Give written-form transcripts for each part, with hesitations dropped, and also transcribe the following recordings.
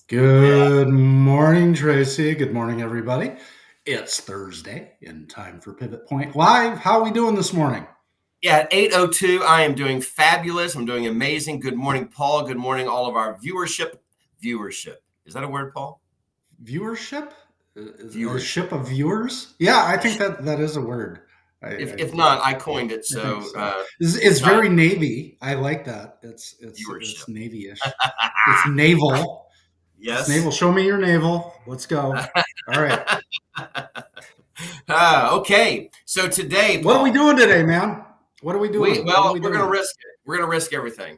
Good morning, Tracy. Good morning, everybody. It's Thursday and time for Pivot Point Live. How are we doing this morning? Yeah, at 8:02, I am doing fabulous. I'm doing amazing. Good morning, Paul. Good morning, all of our viewership. Viewership. Is that a word, Paul? Viewership? A Viewership. ship of viewers? Yeah, I think that is a word. If not, I coined it. I think So, so. It's giant very Navy. I like that. It's viewership. Navy-ish. It's naval. It's Yes. naval. Show me your naval. Let's go. All right. Okay. So today, What are we Paul, doing today, man? What are we doing? What are we we're going to doing? risk it. We're going to risk everything,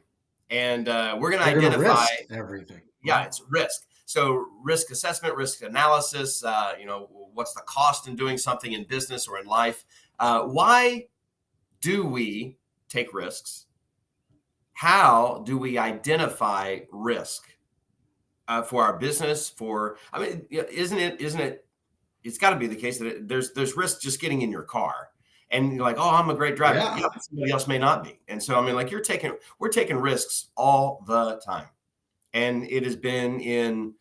and we're going to We're gonna identify. risk everything. Yeah, Wow. it's risk. So risk assessment, risk analysis. What's the cost in doing something in business or in life? Why do we take risks? How do we identify risk for our business? Isn't it? It's got to be the case that there's risk just getting in your car, and you're like, oh, I'm a great driver. Yeah. Yeah, but somebody else may not be. And so, like we're taking risks all the time, and it has been in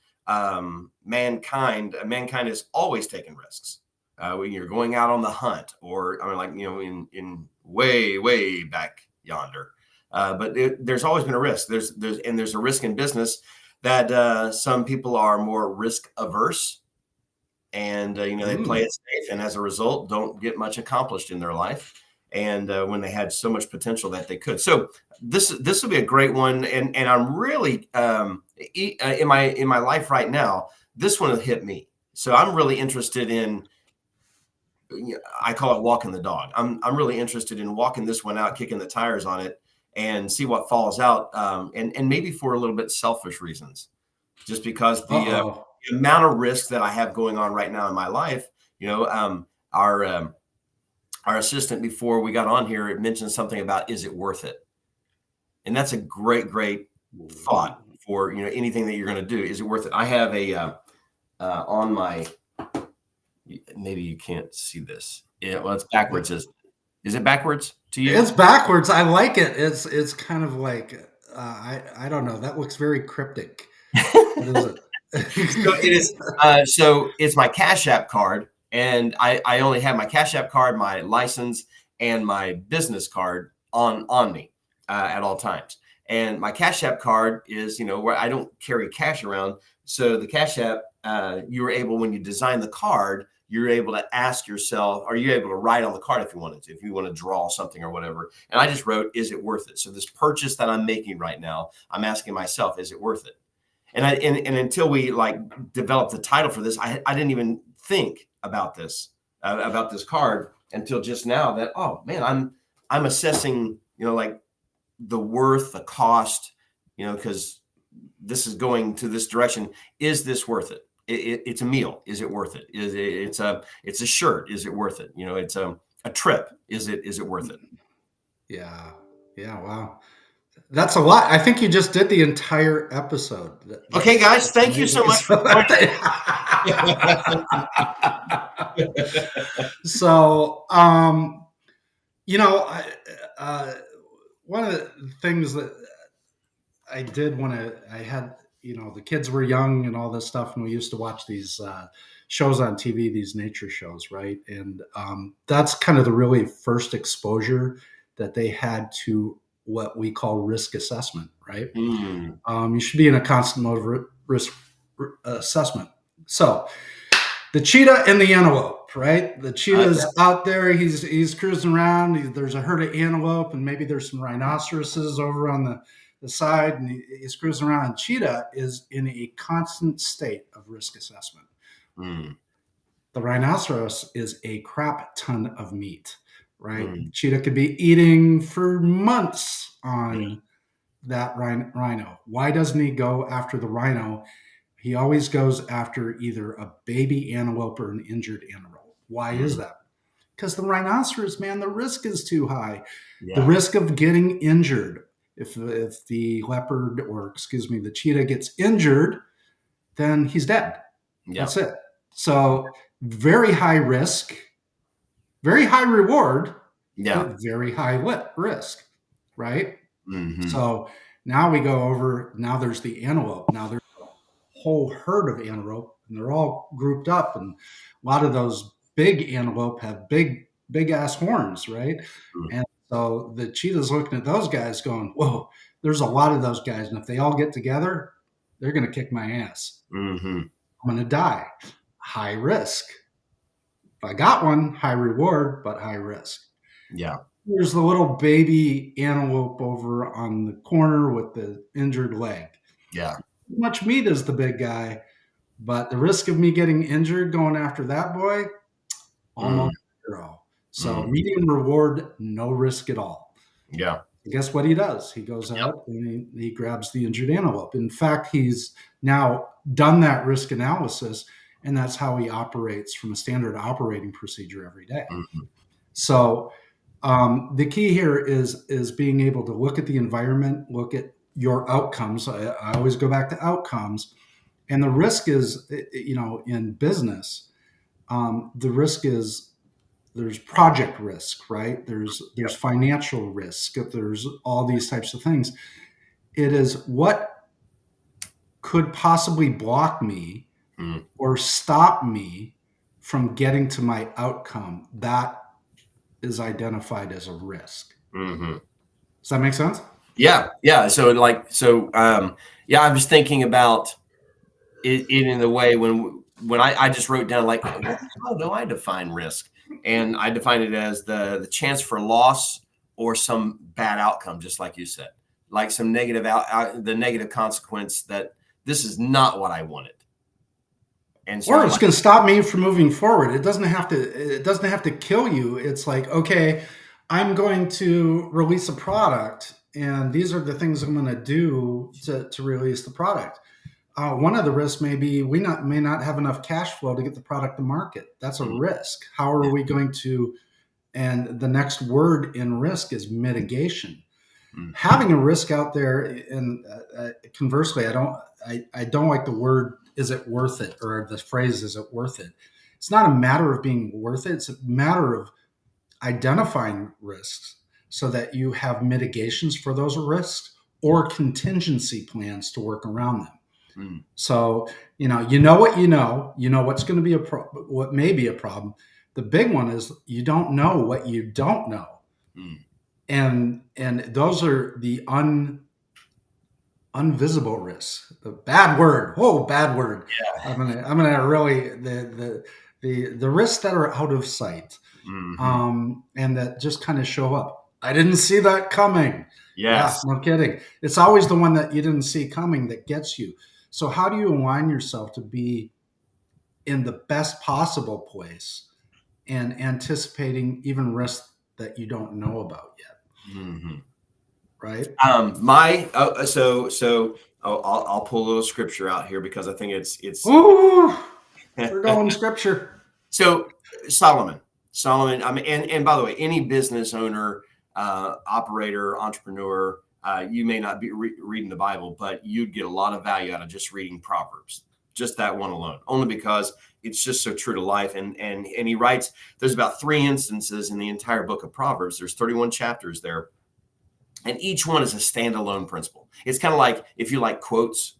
mankind. Mankind has always taken risks. When you're going out on the hunt, or in way back yonder. But there's always been a risk. There's a risk in business that some people are more risk averse, and they play it safe, and as a result, don't get much accomplished in their life. And when they had so much potential that they could, so this will be a great one. And I'm really in my life right now. This one will hit me. So I'm really interested in. I call it walking the dog. I'm really interested in walking this one out, kicking the tires on it, and see what falls out. And maybe for a little bit selfish reasons, just because Uh-oh. the amount of risk that I have going on right now in my life. Our assistant before we got on here mentioned something about, is it worth it? And that's a great thought for anything that you're going to do. Is it worth it? I have a on my. Maybe you can't see this. Yeah, well, it's backwards. Is it backwards to you? It's backwards. I like it. It's kind of like I don't know. That looks very cryptic. What is it? So it is. So it's my Cash App card, and I only have my Cash App card, my license, and my business card on me at all times. And my Cash App card is where I don't carry cash around. So the Cash App, you were able, when you design the card, you're able to ask yourself, are you able to write on the card if you wanted to, if you want to draw something or whatever. And I just wrote, is it worth it? So this purchase that I'm making right now, I'm asking myself, is it worth it? And until we developed the title for this, I didn't even think about this card until just now. That, oh man, I'm assessing the worth, the cost, because this is going to this direction. Is this worth it? It's a meal. Is it worth it? It's a shirt. Is it worth it? It's a trip. Is it worth it? Yeah. Yeah. Wow. That's a lot. I think you just did the entire episode. Okay, guys, That's thank you so amazing. much for joining. So, one of the things that I did when I had, the kids were young and all this stuff, and we used to watch these shows on TV, these nature shows, right? And that's kind of the really first exposure that they had to what we call risk assessment, right? Mm. You should be in a constant mode of risk assessment. So the cheetah and the antelope, right? The cheetah's out there. He's cruising around. There's a herd of antelope, and maybe there's some rhinoceroses over on the side, and he's cruising around. And cheetah is in a constant state of risk assessment. Mm. The rhinoceros is a crap ton of meat, right? Mm. Cheetah could be eating for months on that rhino. Why doesn't he go after the rhino? He always goes after either a baby antelope or an injured antelope. Why is that? Because the rhinoceros, man, the risk is too high. Yeah. The risk of getting injured, if the leopard, or excuse me, the cheetah gets injured, then he's dead. Yeah. That's it. So very high risk, very high reward, but very high risk, right? Mm-hmm. So now we go over, now there's the antelope. Now there's a whole herd of antelope, and they're all grouped up, and a lot of those big antelope have big ass horns, right? Mm. And so the cheetah's looking at those guys going, whoa, there's a lot of those guys, and if they all get together, they're going to kick my ass. Mm-hmm. I'm going to die. High risk. If I got one, high reward, but high risk. Yeah. There's the little baby antelope over on the corner with the injured leg. Yeah. Much meat as the big guy, but the risk of me getting injured going after that boy, almost zero. So medium reward, no risk at all. Yeah. Guess what he does? He goes out and he grabs the injured antelope. In fact, he's now done that risk analysis, and that's how he operates from a standard operating procedure every day. Mm-hmm. So the key here is being able to look at the environment, look at your outcomes. I always go back to outcomes, and the risk is, in business, the risk is there's project risk, right? There's financial risk. There's all these types of things. It is what could possibly block me or stop me from getting to my outcome. That is identified as a risk. Mm-hmm. Does that make sense? Yeah. So I was thinking about it in the way when I just wrote down, like, how do I define risk? And I define it as the chance for loss or some bad outcome, just like you said, like some negative the negative consequence that this is not what I wanted. And so or it's going to stop me from moving forward. It doesn't have to kill you. It's like, okay, I'm going to release a product, and these are the things I'm going to do to release the product. One of the risks may be we may not have enough cash flow to get the product to market. That's a risk. How are we going to? And the next word in risk is mitigation. Having a risk out there, and conversely, I don't like the word "is it worth it" or the phrase "is it worth it." It's not a matter of being worth it. It's a matter of identifying risks so that you have mitigations for those risks or contingency plans to work around them. So, you know what's going to be what may be a problem. The big one is you don't know what you don't know. And those are the unvisible risks. The bad word. Oh, bad word. Yeah. I'm gonna really the risks that are out of sight. And that just kind of show up. I didn't see that coming. Yes. Yeah, no kidding. It's always the one that you didn't see coming that gets you. So how do you align yourself to be in the best possible place and anticipating even risks that you don't know about yet? Right. I'll pull a little scripture out here because I think it's. Ooh, we're going scripture. So Solomon. I mean, and by the way, any business owner, operator, entrepreneur, you may not be reading the Bible, but you'd get a lot of value out of just reading Proverbs, just that one alone, only because it's just so true to life. And he writes, there's about 3 instances in the entire book of Proverbs. There's 31 chapters there. And each one is a standalone principle. It's kind of like if you like quotes,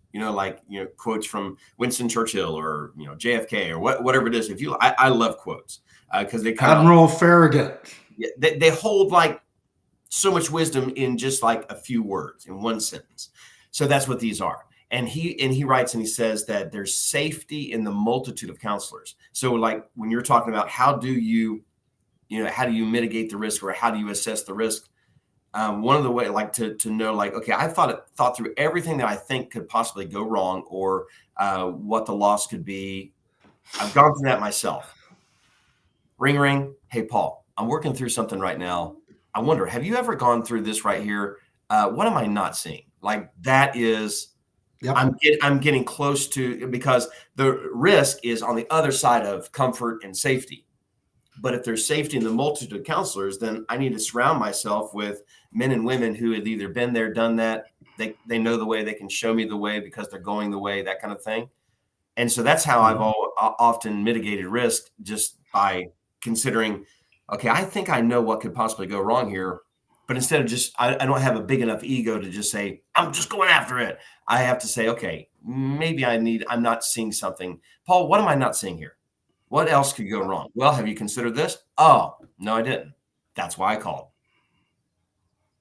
quotes from Winston Churchill or, JFK or whatever it is. I love quotes because they kind Admiral Farragut. They hold like so much wisdom in just like a few words in one sentence. So that's what these are. And he writes and he says that there's safety in the multitude of counselors. So like when you're talking about how do you mitigate the risk or how do you assess the risk? One of the way, like to know, like, okay, I thought through everything that I think could possibly go wrong or what the loss could be. I've gone through that myself. Ring, ring. Hey, Paul, I'm working through something right now. I wonder, have you ever gone through this right here? What am I not seeing? Like that is, yep. I'm getting close to, because the risk is on the other side of comfort and safety. But if there's safety in the multitude of counselors, then I need to surround myself with men and women who have either been there, done that. They know the way, they can show me the way because they're going the way, that kind of thing. And so that's how I've often mitigated risk, just by considering, okay, I think I know what could possibly go wrong here. But instead of just, I don't have a big enough ego to just say, I'm just going after it. I have to say, okay, maybe I'm not seeing something. Paul, what am I not seeing here? What else could go wrong? Well, have you considered this? Oh, no, I didn't. That's why I called.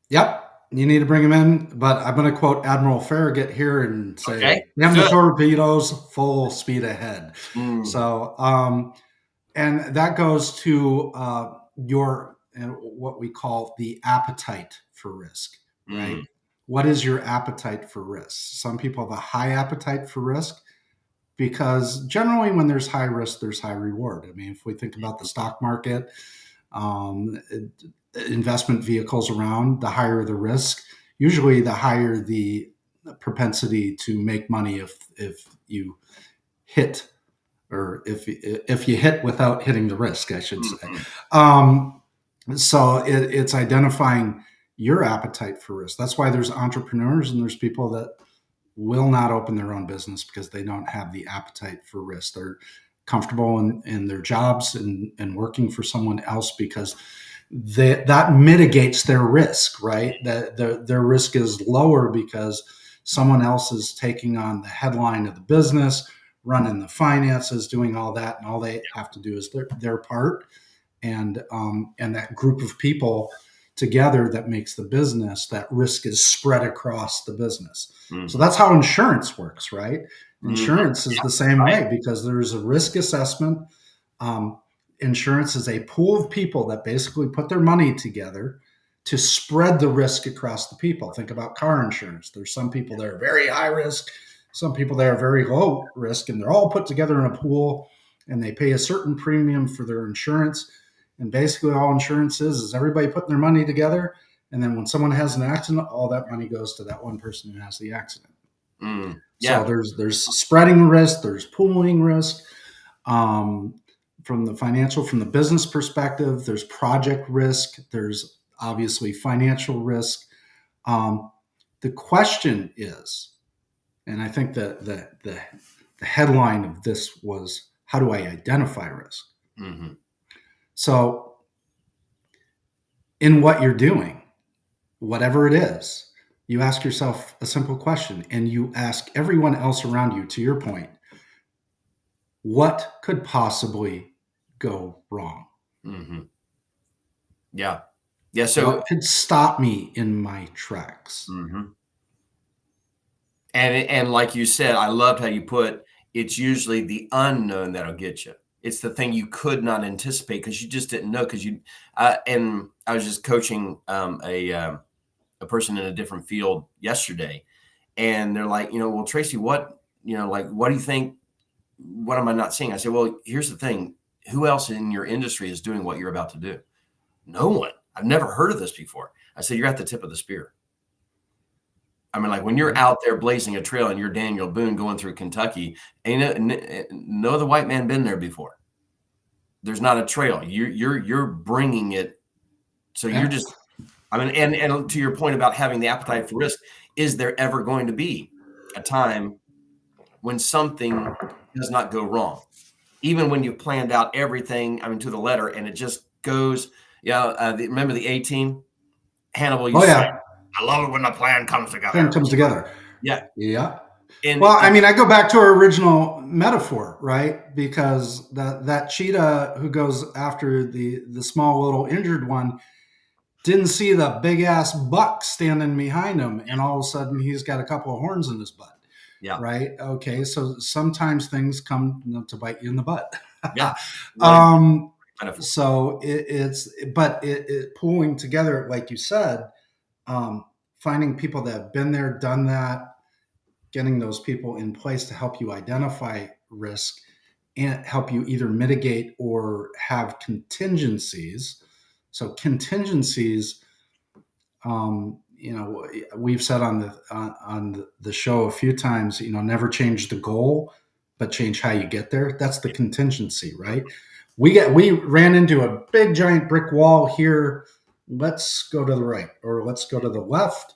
Yep. You need to bring him in, but I'm going to quote Admiral Farragut here and say, Okay, "Damn the torpedoes, full speed ahead." Mm. So, and that goes to your what we call the appetite for risk, right? What is your appetite for risk? Some people have a high appetite for risk because generally, when there's high risk, there's high reward. I mean, if we think about the stock market, investment vehicles around, the higher the risk, usually the higher the propensity to make money if you hit, or if you hit without hitting the risk, I should say. So it's identifying your appetite for risk. That's why there's entrepreneurs and there's people that will not open their own business because they don't have the appetite for risk. They're comfortable in their jobs and working for someone else because that mitigates their risk, right? That their risk is lower because someone else is taking on the headline of the business, running the finances, doing all that, and all they have to do is their part, and that group of people together that makes the business, that risk is spread across the business. Mm-hmm. So that's how insurance works, right? Insurance is the same way because there's a risk assessment. Insurance is a pool of people that basically put their money together to spread the risk across the people. Think about car insurance. There's some people that are very high risk, some people that are very low risk, and they're all put together in a pool and they pay a certain premium for their insurance. And basically all insurance is everybody putting their money together. And then when someone has an accident, all that money goes to that one person who has the accident. So there's spreading risk, there's pooling risk. From the business perspective, there's project risk, there's obviously financial risk. The question is, and I think that the headline of this was, how do I identify risk? Mm-hmm. So in what you're doing, whatever it is, you ask yourself a simple question and you ask everyone else around you, to your point, what could possibly go wrong? Mm-hmm. Yeah. So what could stop me in my tracks? Mm-hmm. And like you said, I loved how you put, it's usually the unknown that'll get you. It's the thing you could not anticipate because you just didn't know. Because and I was just coaching a person in a different field yesterday, and they're like, well, Tracy, what do you think? What am I not seeing? I said, well, here's the thing. Who else in your industry is doing what you're about to do? No one. I've never heard of this before. I said, you're at the tip of the spear. I mean, like when you're out there blazing a trail and you're Daniel Boone going through Kentucky, ain't no other white man been there before. There's not a trail. You're bringing it. So you're just, I mean, and to your point about having the appetite for risk, is there ever going to be a time when something does not go wrong? Even when you've planned out everything, I mean, to the letter, and it just goes, remember the A-Team? Hannibal used to say, I love it when the plan comes together. Yeah. I mean, I go back to our original metaphor, right? Because that cheetah who goes after the small little injured one didn't see the big ass buck standing behind him, and all of a sudden he's got a couple of horns in his butt. Yeah. Right. Okay. So sometimes things come to bite you in the butt. Yeah. So it's pulling together, like you said, finding people that have been there, done that, getting those people in place to help you identify risk and help you either mitigate or have contingencies. So contingencies, we've said on the show a few times, never change the goal, but change how you get there. That's the contingency, right? We ran into a big giant brick wall here. Let's go to the right, or let's go to the left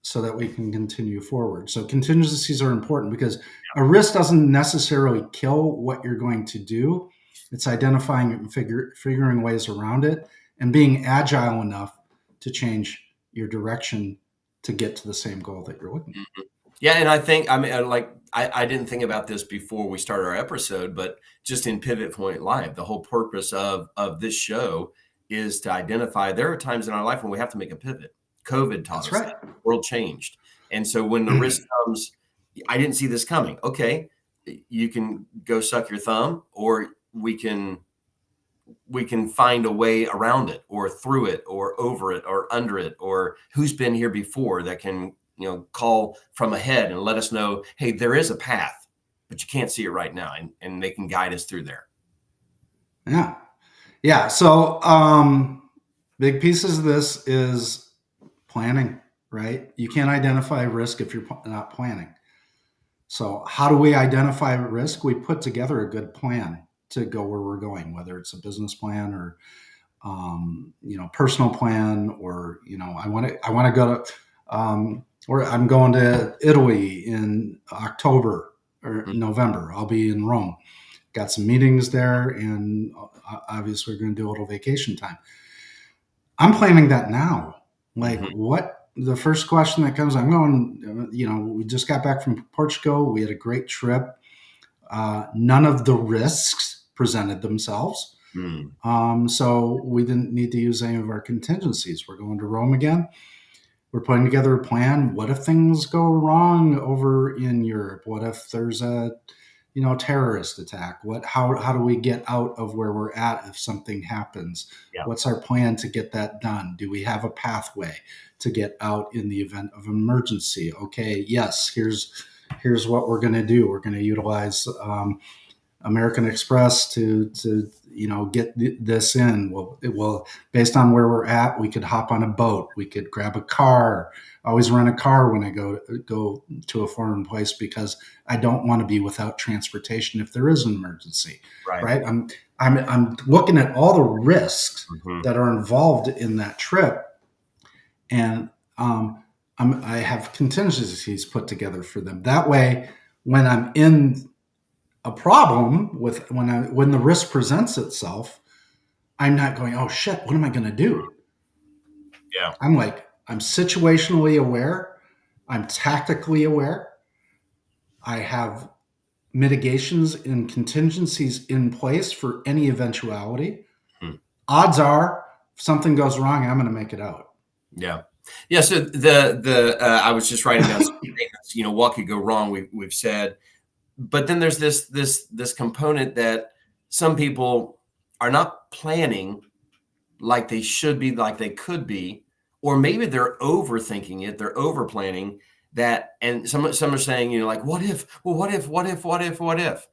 so that we can continue forward. So contingencies are important because a risk doesn't necessarily kill what you're going to do. It's identifying it and figuring ways around it and being agile enough to change your direction to get to the same goal that you're looking at. Yeah, and I think, I mean, I didn't think about this before we started our episode, but just in Pivot Point Live, the whole purpose of this show is to identify there are times in our life when we have to make a pivot. COVID taught That's us right. that. The world changed. And so when the risk comes, I didn't see this coming. Okay, you can go suck your thumb, or we can find a way around it, or through it, or over it, or under it, or who's been here before that can, call from ahead and let us know, hey, there is a path, but you can't see it right now, and they can guide us through there. Yeah. Yeah. So big pieces of this is planning, right? You can't identify risk if you're not planning. So how do we identify risk? We put together a good plan to go where we're going, whether it's a business plan or personal plan, or I want to go to or I'm going to Italy in October or November. I'll be in Rome. Got some meetings there, and obviously we're going to do a little vacation time. I'm planning that now. Like, what the first question that comes, I'm going, we just got back from Portugal. We had a great trip. None of the risks presented themselves. So we didn't need to use any of our contingencies. We're going to Rome again. We're putting together a plan. What if things go wrong over in Europe? What if there's a terrorist attack? How do we get out of where we're at if something happens? Yeah. What's our plan to get that done? Do we have a pathway to get out in the event of emergency? Okay, yes, here's what we're going to do. We're going to utilize American Express to get this in. Well, based on where we're at, we could hop on a boat. We could grab a car. I always rent a car when I go to a foreign place, because I don't want to be without transportation if there is an emergency. Right? I'm looking at all the risks that are involved in that trip, and I have contingencies put together for them. That way, when I'm in a problem when the risk presents itself, I'm not going, oh shit, what am I going to do? Yeah. I'm situationally aware. I'm tactically aware. I have mitigations and contingencies in place for any eventuality. Odds are, if something goes wrong, I'm going to make it out. Yeah. Yeah. So the I was just writing down some statements, what could go wrong, we've said. But then there's this component that some people are not planning like they should be, like they could be, or maybe they're overthinking it, they're over planning that, and some are saying, like, what if? Well, what if?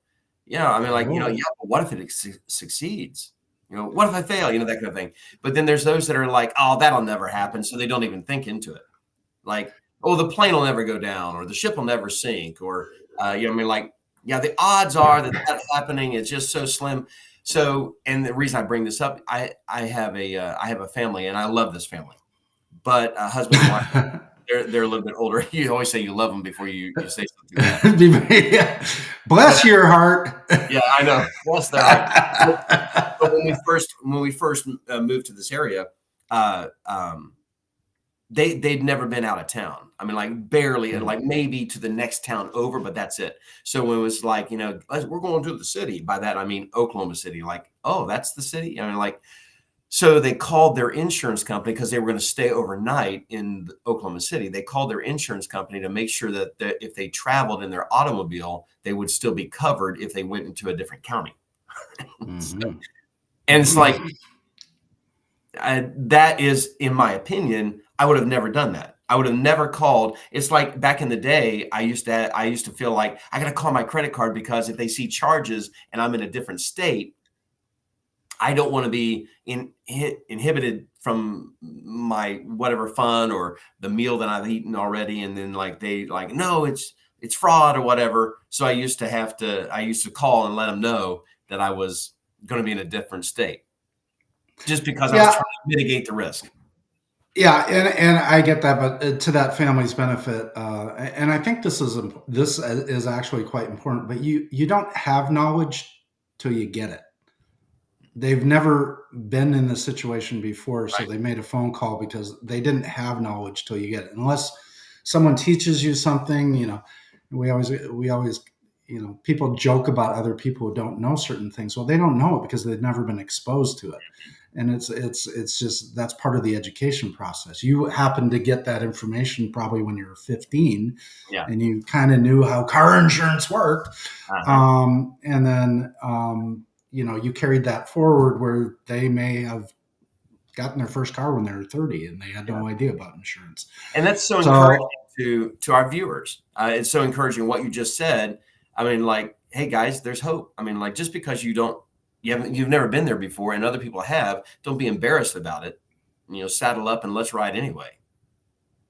Yeah, I mean, like, but what if it succeeds? What if I fail? That kind of thing. But then there's those that are like, oh, that'll never happen, so they don't even think into it. Like, oh, the plane will never go down, or the ship will never sink, or the odds are that that's happening is just so slim. So, and the reason I bring this up, I have a family, and I love this family, but husband and wife, they're a little bit older. You always say you love them before you say something like that. Bless your heart. Yeah, I know. Bless their heart. But when we first moved to this area, they'd never been out of town. I mean, like barely, like maybe to the next town over, but that's it. So when it was like, we're going to the city. By that, I mean Oklahoma City. Like, oh, that's the city? I mean, like, so they called their insurance company because they were going to stay overnight in Oklahoma City. They called their insurance company to make sure that if they traveled in their automobile, they would still be covered if they went into a different county. And it's like, that is, in my opinion, I would have never done that. I would have never called. It's like back in the day, I used to feel like I got to call my credit card because if they see charges and I'm in a different state, I don't want to be inhibited from my whatever fun or the meal that I've eaten already. And then no, it's fraud or whatever. So I used to call and let them know that I was going to be in a different state just because I was trying to mitigate the risk. Yeah, and I get that, but to that family's benefit, and I think this is actually quite important. But you don't have knowledge till you get it. they've never been in this situation before, so Right. they made a phone call because they didn't have knowledge till you get it. Unless someone teaches you something, we always, people joke about other people who don't know certain things. Well, they don't know it because they've never been exposed to it, and it's just that's part of the education process. You happen to get that information probably when you were 15, Yeah. and you kind of knew how car insurance worked, Uh-huh. and then you carried that forward where they may have gotten their first car when they were 30 and they had Yeah. no idea about insurance. And that's so encouraging So to our viewers. It's so encouraging what you just said. I mean, like, hey guys, there's hope. I mean, like, just because you've never been there before and other people have, don't be embarrassed about it. Saddle up and let's ride anyway.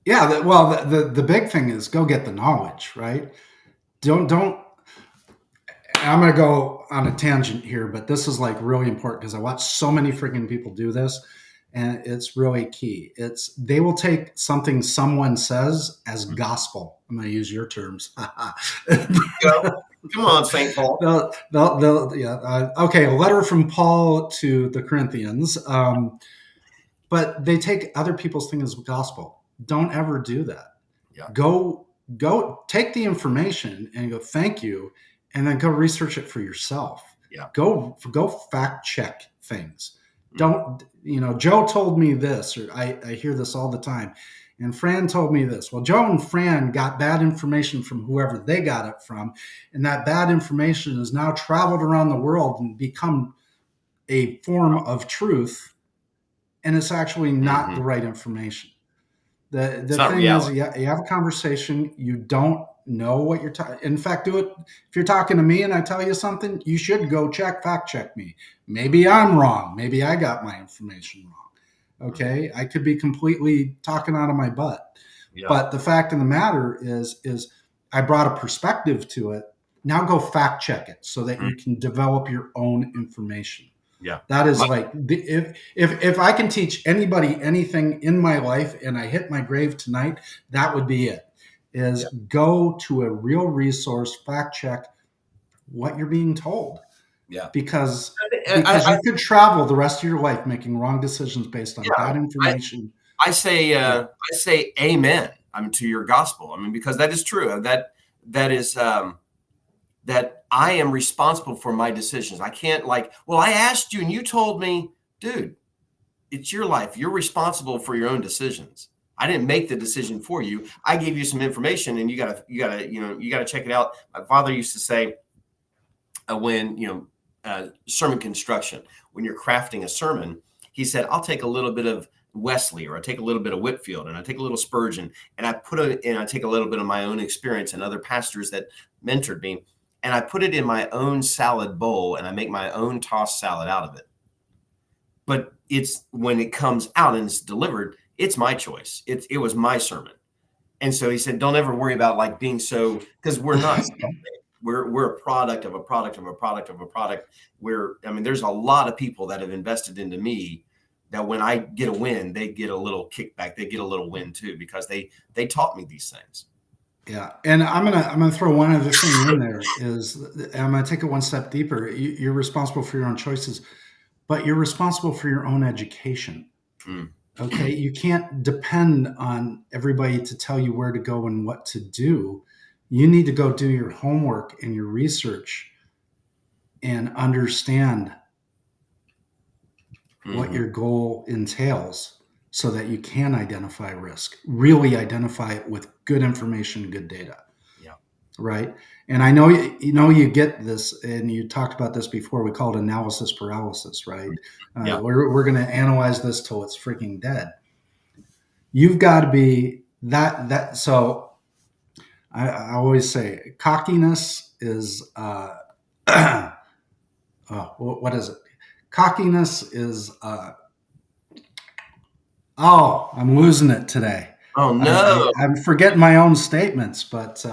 yeah, the big thing is go get the knowledge, right? Don't I'm going to go on a tangent here, but this is like really important because I watch so many freaking people do this, and it's really key. They will take something someone says as gospel. I'm going to use your terms. Go. Come on, St. Paul. Yeah. Okay, a letter from Paul to the Corinthians, but they take other people's thing as gospel. Don't ever do that. Yeah. Go take the information and go thank you, and then go research it for yourself. Yeah. Go fact check things. Don't Joe told me this, or I hear this all the time, and Fran told me this. Well, Joe and Fran got bad information from whoever they got it from, and that bad information has now traveled around the world and become a form of truth, and it's actually not the right information. The thing is, you have a conversation. You don't know what you're talking. In fact, do it if you're talking to me and I tell you something. You should go fact check me. Maybe I'm wrong. Maybe I got my information wrong. Okay, I could be completely talking out of my butt. Yeah. But the fact of the matter is I brought a perspective to it. Now go fact check it so that you can develop your own information. Yeah, that is like if I can teach anybody anything in my life and I hit my grave tonight, that would be it. Go to a real resource, fact check what you're being told. Yeah, because you could travel the rest of your life making wrong decisions based on bad information. I say amen. To your gospel. Because that is true. That is. That I am responsible for my decisions. I can't I asked you and you told me, dude, it's your life. You're responsible for your own decisions. I didn't make the decision for you. I gave you some information and you gotta check it out. My father used to say when sermon construction, when you're crafting a sermon, he said, I'll take a little bit of Wesley, or I take a little bit of Whitfield, and I take a little Spurgeon, and I take a little bit of my own experience and other pastors that mentored me, and I put it in my own salad bowl and I make my own tossed salad out of it. But it's when it comes out and it's delivered, it's my choice. It was my sermon. And so he said, don't ever worry about being so, because we're not, we're a product of a product of a product of a product there's a lot of people that have invested into me that when I get a win, they get a little kickback. They get a little win too, because they taught me these things. Yeah, and I'm gonna throw one other thing in there. I'm gonna take it one step deeper. You're responsible for your own choices, but you're responsible for your own education. Okay, you can't depend on everybody to tell you where to go and what to do. You need to go do your homework and your research and understand what your goal entails, so that you can identify risk, really identify it with good information, good data. Yeah. Right. And I know, you get this, and you talked about this before. We call it analysis paralysis, right? Yeah. We're going to analyze this till it's freaking dead. You've got to be that. So I always say cockiness is, what is it? Cockiness is, I'm losing it today. Oh no! I'm forgetting my own statements, but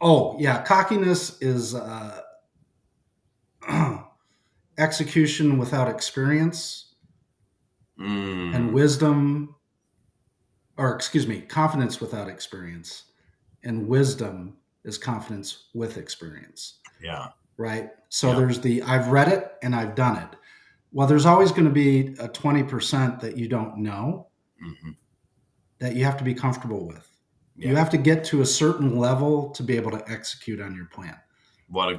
cockiness is execution without experience, and confidence without experience, and wisdom is confidence with experience. Yeah. right? So Yeah. there's the I've read it and I've done it. Well, there's always going to be a 20% that you don't know Hmm. that you have to be comfortable with. You Yeah. have to get to a certain level to be able to execute on your plan.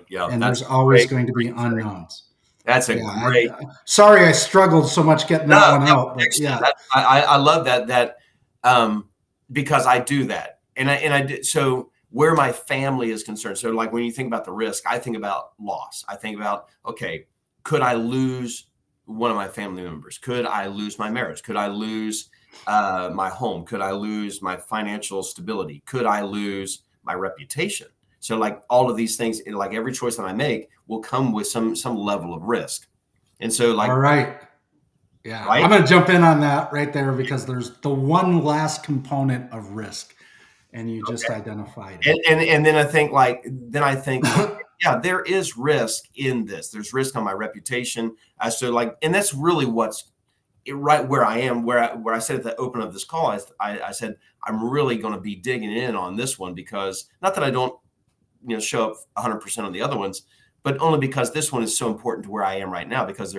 Yeah, And that's there's a always great, going to be great thing. unknowns. That's a Yeah. great. Sorry, I struggled so much getting No, that one that out, was but excellent. yeah. I love that um, because I do that, and I did so where my family is concerned. So like when you think about the risk, I think about loss. I think about, okay, could I lose one of my family members? Could I lose my marriage? Could I lose my home? Could I lose my financial stability? Could I lose my reputation? So like all of these things, like every choice that I make will come with some level of risk. And so All like, right. Yeah. I'm right. going to jump in on that right there because there's the one last component of risk, and you just identified And then I think, okay, it. yeah, there is risk in this. There's risk on my reputation. So like, and that's really what's right where I am, where I said at the open of this call, I said, I'm really going to be digging in on this one because not that I don't, show up 100% on the other ones, but only because this one is so important to where I am right now, because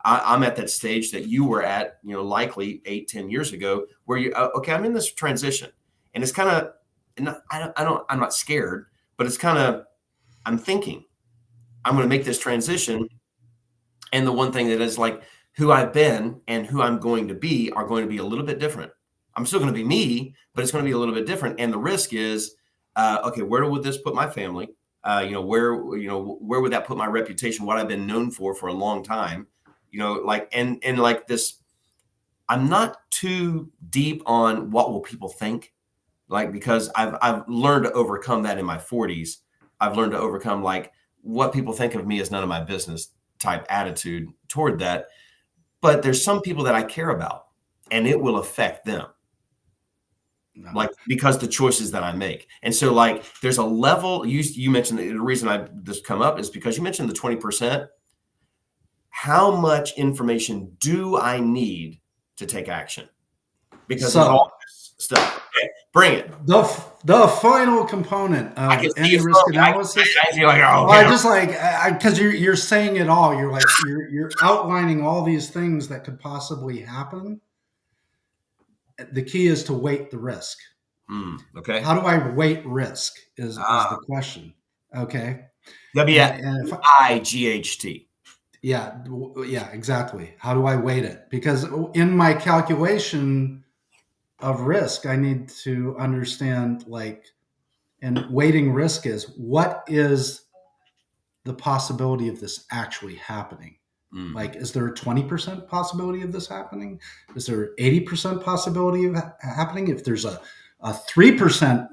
I'm at that stage that you were at, likely 8-10 years ago where okay, I'm in this transition and it's kind of, I'm not scared, but it's kind of, I'm thinking I'm going to make this transition. And the one thing that is like who I've been and who I'm going to be are going to be a little bit different. I'm still going to be me, but it's going to be a little bit different. And the risk is, okay, where would this put my family? Where would that put my reputation? What I've been known for a long time, and like this, I'm not too deep on what will people think, like, because I've learned to overcome that in my 40s. I've learned to overcome like what people think of me is none of my business type attitude toward that. But there's some people that I care about and it will affect them. No. Like, because the choices that I make. And so like, there's a level you mentioned the reason this come up is because you mentioned the 20%. How much information do I need to take action? Because there's all So this stuff. Okay, bring it. the final component I can of see any it risk slowly. analysis. I feel like, oh, Well, I okay. just like because you're saying it all. You're like you're outlining all these things that could possibly happen. The key is to weight the risk. Okay. How do I weight risk? Is the Ah, question? Okay, and if WIGHT. yeah, exactly. How do I weight it? Because in my calculation of risk, I need to understand like, and weighting risk is what is the possibility of this actually happening? Like, is there a 20% possibility of this happening? Is there 80% possibility of happening? If there's a 3%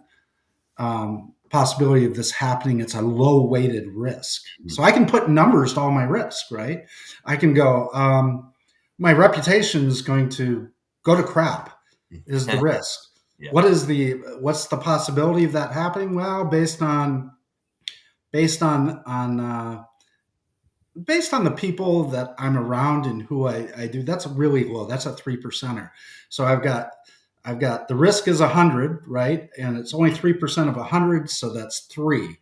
possibility of this happening, it's a low weighted risk. So I can put numbers to all my risk, right? I can go, my reputation is going to go to crap is the risk. Yeah. What's the possibility of that happening? Well, based on the people that I'm around and who I do, that's really low. That's a 3%er. So I've got the risk is 100, right? And it's only 3% of 100, so that's 3.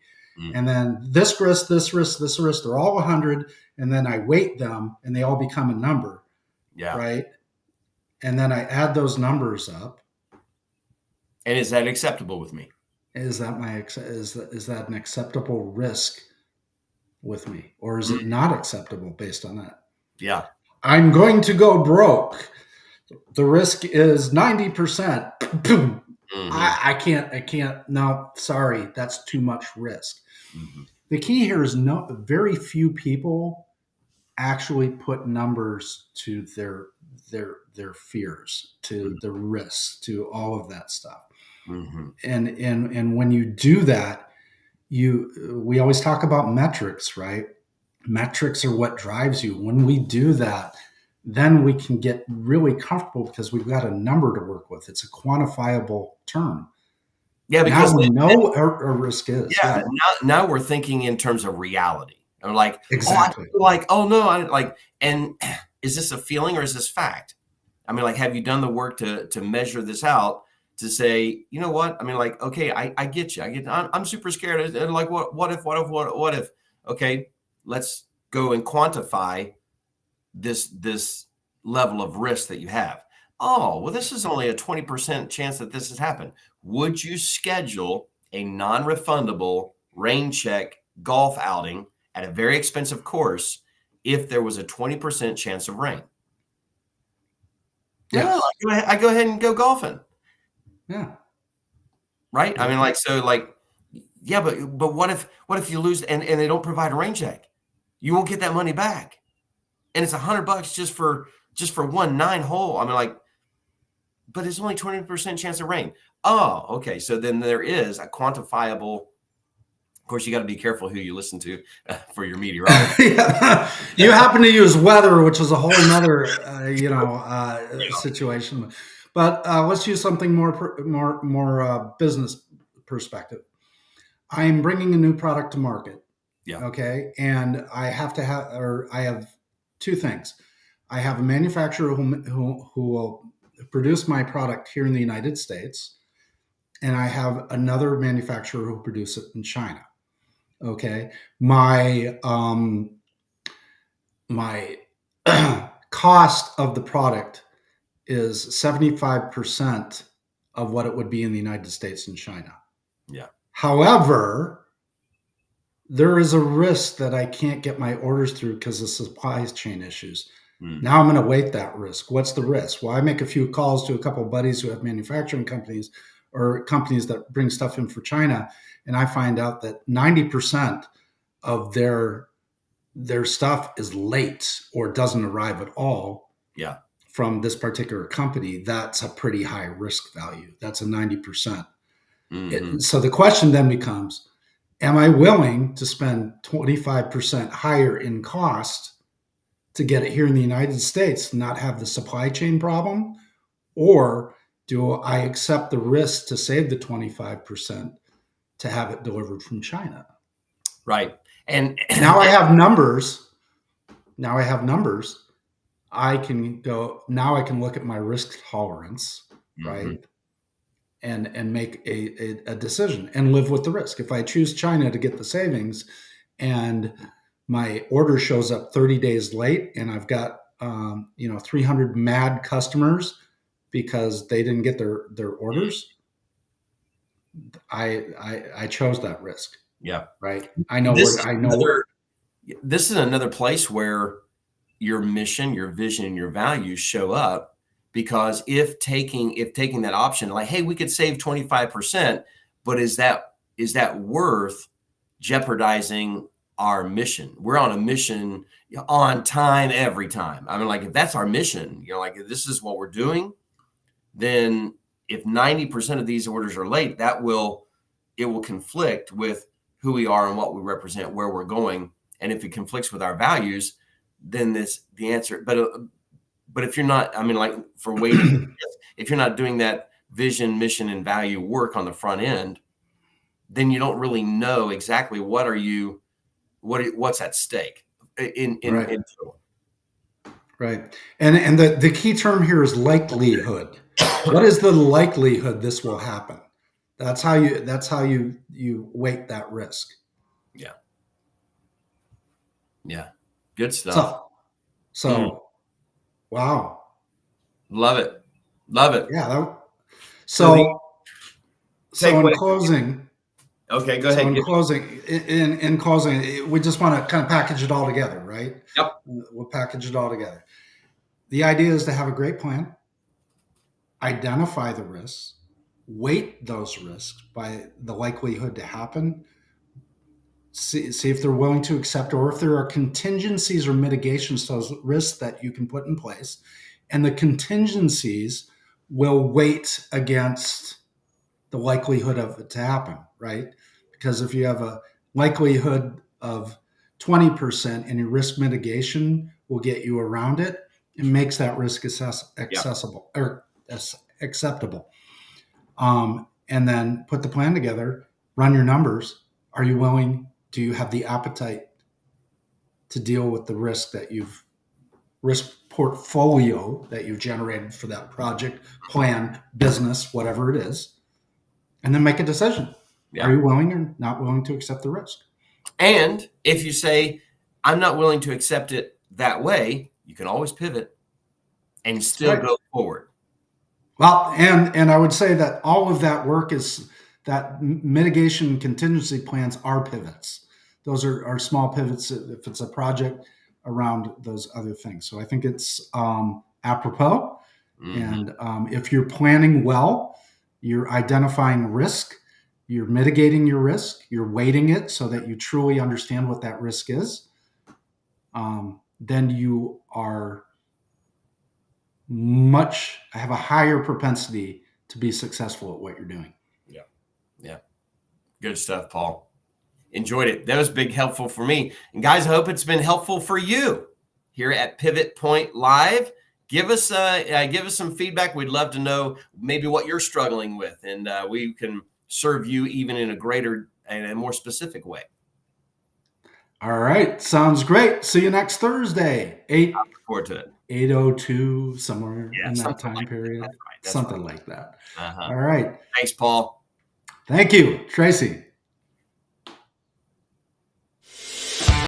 And then this risk, they're all 100, and then I weight them, and they all become a number, Yeah. right? And then I add those numbers up. And is that acceptable with me? Is that an acceptable risk with me, or is it not acceptable based on that? Yeah. I'm going to go broke. The risk is 90%. I can't. No, sorry, that's too much risk. The key here is very few people actually put numbers to their fears, to the risks, to all of that stuff. And when you do that, we always talk about metrics, right? Metrics are what drives you. When we do that, then we can get really comfortable because we've got a number to work with. It's a quantifiable term. Yeah, because now we know a risk is. Yeah. Now we're thinking in terms of reality. I'm like, Exactly. oh no, and is this a feeling or is this fact? I mean, like, have you done the work to measure this out to say, you know what? I mean, like, okay, I get you. I'm super scared. And like, what if? okay, let's go and quantify this level of risk that you have. Oh, well, this is only a 20% chance that this has happened. Would you schedule a non-refundable rain check golf outing at a very expensive course if there was a 20% chance of rain? Yes. No, I go ahead and go golfing. Yeah. Right? I mean, like, so like, yeah, but what if you lose and they don't provide a rain check? You won't get that money back. And it's $100 just for one 9-hole. I mean, like, but it's only 20% chance of rain. Oh, okay. So then there is a quantifiable. Of course, you got to be careful who you listen to for your meteorologist. Yeah. You happen to use weather, which is a whole nother, situation. But let's use something more business perspective. I'm bringing a new product to market. Yeah. Okay, and I have two things. I have a manufacturer who will produce my product here in the United States, and I have another manufacturer who produce it in China. Okay, my cost of the product is 75% of what it would be in the United States and China. Yeah. However, there is a risk that I can't get my orders through because of supply chain issues. Now I'm going to weight that risk. What's the risk? Well, I make a few calls to a couple of buddies who have manufacturing companies or companies that bring stuff in for China, and I find out that 90% of their stuff is late or doesn't arrive at all. Yeah. From this particular company. That's a pretty high risk value. That's a 90%. So the question then becomes, am I willing to spend 25% higher in cost to get it here in the United States, not have the supply chain problem? Or do I accept the risk to save the 25% to have it delivered from China? Right. And now I have numbers. I can look at my risk tolerance, right? And make a decision and live with the risk. If I choose China to get the savings and my order shows up 30 days late and I've got 300 mad customers because they didn't get their orders, I chose that risk. Yeah. Right. I know this is another place where your mission, your vision, your values show up. Because if taking that option, like, hey, we could save 25%, but is that worth jeopardizing our mission? We're on a mission on time every time. I mean, like, if that's our mission, like, if this is what we're doing, then if 90% of these orders are late, it will conflict with who we are and what we represent, where we're going. And if it conflicts with our values, then the answer. But if you're not, I mean, like, for waiting, if you're not doing that vision, mission, and value work on the front end, then you don't really know exactly what's at stake in total. Right. And the key term here is likelihood. What is the likelihood this will happen? That's how you weight that risk. Yeah. Yeah. Good stuff. So wow. Love it. Yeah. So in closing. Okay, go ahead. In closing, we just want to kind of package it all together, right? Yep. We'll package it all together. The idea is to have a great plan, identify the risks, weight those risks by the likelihood to happen, see if they're willing to accept, or if there are contingencies or mitigations to those risks that you can put in place. And the contingencies will weight against the likelihood of it to happen, right? Because if you have a likelihood of 20% and your risk mitigation will get you around it, it makes that risk accessible or acceptable. And then put the plan together, run your numbers. Are you willing? Do you have the appetite to deal with the risk portfolio that you've generated for that project, plan, business, whatever it is, and then make a decision. Yeah. Are you willing or not willing to accept the risk? And if you say, I'm not willing to accept it that way, you can always pivot and still Right. go forward. Well, and I would say that all of that work is that mitigation and contingency plans are pivots. Those are small pivots if it's a project around those other things. So I think it's apropos. Mhm. And if you're planning well, you're identifying risk, you're mitigating your risk, you're weighting it so that you truly understand what that risk is. Then you are have a higher propensity to be successful at what you're doing. Yeah. Yeah. Good stuff, Paul. Enjoyed it. That was big helpful for me. And guys, I hope it's been helpful for you here at Pivot Point Live. Give us some feedback. We'd love to know maybe what you're struggling with, and we can serve you even in a greater and a more specific way. All right, sounds great. See you next Thursday, Look forward to it. 8:02, somewhere Yeah, in that something time like that. period. That's right. That's Something right. like that. Uh-huh. All right. Thanks, Paul. Thank you, Tracy.